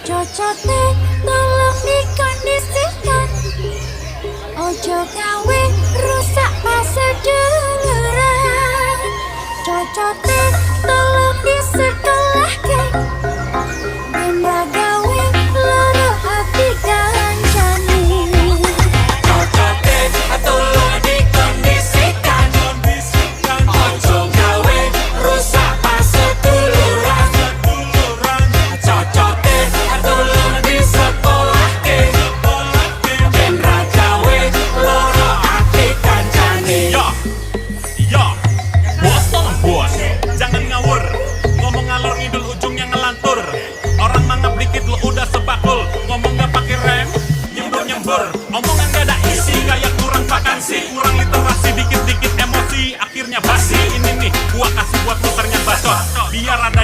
Cocote tolong dikondisikan, ojo gawe rusak masa duluran. Cocote tolong disekolahkan, ben ra gawe loro hati kancane. Cocote tolong dikondisikan, ojo gawe rusak pas seduluran. Cocote tolong disekolahke, ben ra gawe loro ati kancane. Yo, bos, jangan ngawur. Ngomong ngalor ngidul ujungnya ngelantur. Orang mangap dikit lo udah sebakul. Ngomong gak pakai rem, nyembur. Omongan gak ada isi, kayak kurang vakansi, kurang literasi, dikit-dikit emosi, akhirnya basi. Ini nih, gua kasih buat muternya bacot, biar ada